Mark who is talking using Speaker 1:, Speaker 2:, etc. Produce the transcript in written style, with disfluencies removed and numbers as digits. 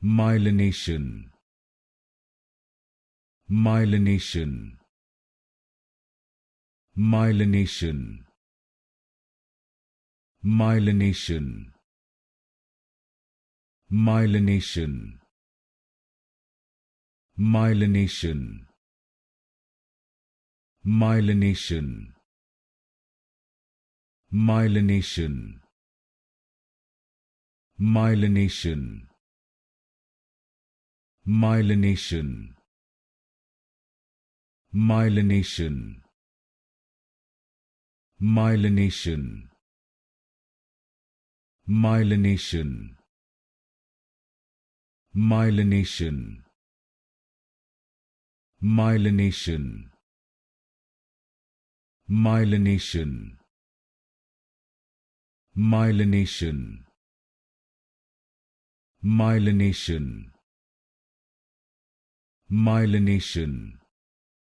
Speaker 1: Myelination. Myelination. Myelination. Myelination. Myelination. Myelination. Myelination. Myelination. Myelination. Myelination. Myelination. Myelination. Myelination. Myelination. Myelination. Myelination. Myelination. Myelination. Myelination.